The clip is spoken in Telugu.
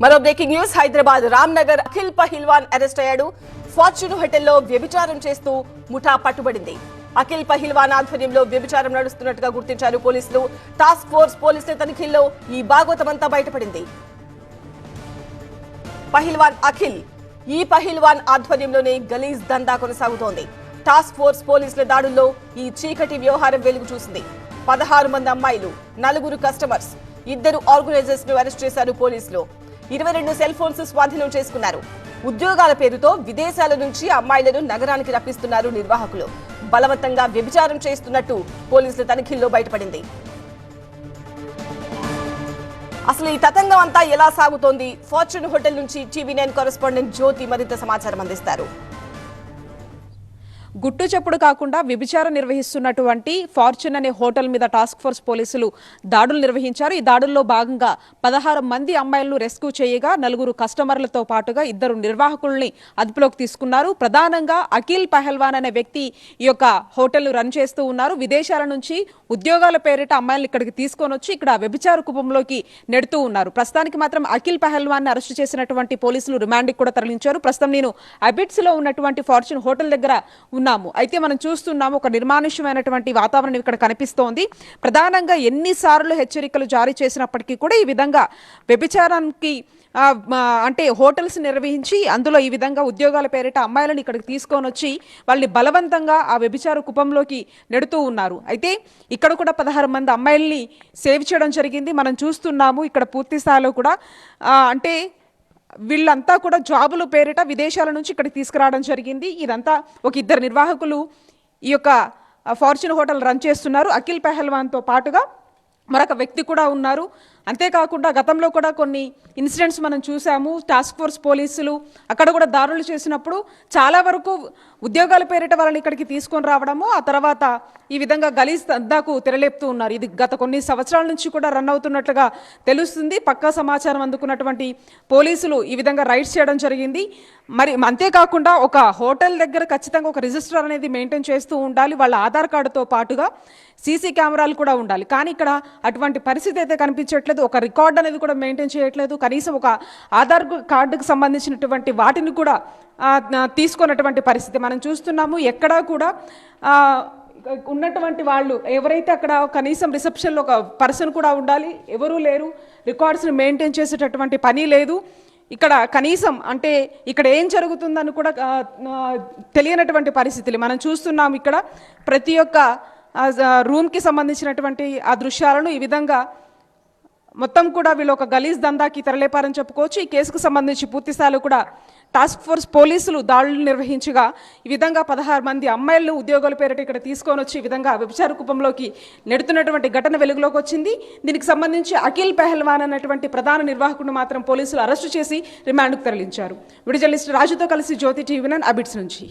మరో breaking news. Hyderabad Ramnagar Akhil Pahilwan arrest అయ్యాడు. ఫార్చ్యూన్ హోటల్లో వ్యభిచారం చేస్తూ ముఠా పట్టుబడింది. అఖిల్ పహిల్వాన్ ఆధ్వర్యంలో వ్యభిచారం నడుస్తున్నట్టుగా గుర్తించారు పోలీసులు. టాస్క్ ఫోర్స్ పోలీసుల తనిఖీల్లో ఈ భాగవతమంతా బయటపడింది. పహిల్వాన్ అఖిల్, ఈ పహిల్వాన్ ఆధ్వర్యంలోనే గలీజ్ దందా కొనసాగుతోంది. టాస్క్ ఫోర్స్ పోలీసుల దాడుల్లో ఈ చీకటి వ్యవహారం వెలుగు చూసింది. 16 మంది అమ్మాయిలు, 4 కస్టమర్స్, 2 ఆర్గనైజర్స్ ను అరెస్ట్ చేశారు పోలీసులు. 22 సెల్ ఫోన్స్ స్వాధీనం చేసుకున్నారు. ఉద్యోగాల పేరుతో విదేశాల నుంచి అమ్మాయిలను నగరానికి రప్పిస్తున్నారు నిర్వాహకులు. బలవంతంగా వ్యభిచారం చేస్తున్నట్టు పోలీసుల తనిఖీల్లో బయటపడింది. అసలు ఈ తతంగం అంతా ఎలా సాగుతోంది? ఫార్చ్యూన్ హోటల్ నుంచి టీవీ9 కరెస్పాండెంట్ జ్యోతి మరింత సమాచారం అందిస్తారు. గుట్టు చప్పుడు కాకుండా వ్యభిచారం నిర్వహిస్తున్నటువంటి ఫార్చ్యూన్ అనే హోటల్ మీద టాస్క్ ఫోర్స్ పోలీసులు దాడులు నిర్వహించారు. ఈ దాడుల్లో భాగంగా 16 మంది అమ్మాయిలను రెస్క్యూ చేయగా 4 కస్టమర్లతో పాటుగా 2 నిర్వాహకుల్ని అదుపులోకి తీసుకున్నారు. ప్రధానంగా అఖిల్ పహల్వాన్ అనే వ్యక్తి ఈ యొక్క హోటల్ రన్ చేస్తూ ఉన్నారు. విదేశాల నుంచి ఉద్యోగాల పేరిట అమ్మాయిలను ఇక్కడికి తీసుకొని వచ్చి ఇక్కడ వ్యభిచార కుటుంబంలోకి నెడుతూ ఉన్నారు. ప్రస్తుతానికి మాత్రం అఖిల్ పహల్వాన్ అరెస్ట్ చేసినటువంటి పోలీసులు రిమాండ్కి కూడా తరలించారు. ప్రస్తుతం నేను అబిట్స్ లో ఉన్నటువంటి ఫార్చ్యూన్ హోటల్ దగ్గర అయితే మనం చూస్తున్నాము ఒక నిర్మానుష్యమైనటువంటి వాతావరణం ఇక్కడ కనిపిస్తోంది. ప్రధానంగా ఎన్నిసార్లు హెచ్చరికలు జారీ చేసినప్పటికీ కూడా ఈ విధంగా వ్యభిచారానికి అంటే హోటల్స్ నిర్వహించి అందులో ఈ విధంగా ఉద్యోగాల పేరిట అమ్మాయిలను ఇక్కడికి తీసుకొని వచ్చి వాళ్ళని బలవంతంగా ఆ వ్యభిచార కుపంలోకి నెడుతూ ఉన్నారు. అయితే ఇక్కడ కూడా 16 మంది అమ్మాయిల్ని సేవ్ చేయడం జరిగింది. మనం చూస్తున్నాము ఇక్కడ పూర్తి స్థాయిలో కూడా అంటే వీళ్ళంతా కూడా జాబుల పేరిట విదేశాల నుంచి ఇక్కడికి తీసుకురావడం జరిగింది. ఇదంతా ఒక 2 నిర్వాహకులు ఈ యొక్క ఫార్చ్యూన్ హోటల్ రన్ చేస్తున్నారు. అఖిల్ పహల్వాన్తో పాటుగా మరొక వ్యక్తి కూడా ఉన్నారు. అంతేకాకుండా గతంలో కూడా కొన్ని ఇన్సిడెంట్స్ మనం చూసాము. టాస్క్ ఫోర్స్ పోలీసులు అక్కడ కూడా దాడులు చేసినప్పుడు చాలా వరకు ఉద్యోగాల పేరిట వాళ్ళని ఇక్కడికి తీసుకొని రావడము, ఆ తర్వాత ఈ విధంగా గలీజ్ దందాకు తెరలేపుతూ ఉన్నారు. ఇది గత కొన్ని సంవత్సరాల నుంచి కూడా రన్ అవుతున్నట్లుగా తెలుస్తుంది. పక్కా సమాచారం అందుకున్నటువంటి పోలీసులు ఈ విధంగా రైడ్స్ చేయడం జరిగింది. మరి అంతేకాకుండా ఒక హోటల్ దగ్గర ఖచ్చితంగా ఒక రిజిస్టర్ అనేది మెయింటైన్ చేస్తూ ఉండాలి. వాళ్ళ ఆధార్ కార్డుతో పాటుగా సీసీ కెమెరాలు కూడా ఉండాలి. కానీ ఇక్కడ అటువంటి పరిస్థితి అయితే కనిపించట్లేదు. ఒక రికార్డ్ అనేది కూడా మెయింటైన్ చేయట్లేదు. కనీసం ఒక ఆధార్ కార్డుకు సంబంధించినటువంటి వాటిని కూడా తీసుకున్నటువంటి పరిస్థితి మనం చూస్తున్నాము. ఎక్కడా కూడా ఉన్నటువంటి వాళ్ళు ఎవరైతే అక్కడ కనీసం రిసెప్షన్లో ఒక పర్సన్ కూడా ఉండాలి, ఎవరూ లేరు. రికార్డ్స్ని మెయింటైన్ చేసేటటువంటి పని లేదు. ఇక్కడ కనీసం అంటే ఇక్కడ ఏం జరుగుతుందని కూడా తెలియనటువంటి పరిస్థితులు మనం చూస్తున్నాము. ఇక్కడ ప్రతి ఒక్క రూమ్కి సంబంధించినటువంటి ఆ దృశ్యాలను ఈ విధంగా మొత్తం కూడా వీళ్ళు ఒక గలీజ్ దందాకి తెరలేపారని చెప్పుకోవచ్చు. ఈ కేసుకు సంబంధించి పూర్తి స్థాయిలో కూడా టాస్క్ ఫోర్స్ పోలీసులు దాడులు నిర్వహించగా ఈ విధంగా 16 మంది అమ్మాయిలను ఉద్యోగాల పేరిట ఇక్కడ తీసుకొని వచ్చి ఈ విధంగా వ్యభిచార కుపంలోకి నెడుతున్నటువంటి ఘటన వెలుగులోకి వచ్చింది. దీనికి సంబంధించి అఖిల్ పహల్వాన్ అన్నటువంటి ప్రధాన నిర్వాహకుడిని మాత్రం పోలీసులు అరెస్టు చేసి రిమాండ్కు తరలించారు. వీడియో జర్నలిస్ట్ రాజుతో కలిసి జ్యోతి టీవీ9 అబిట్స్ నుంచి.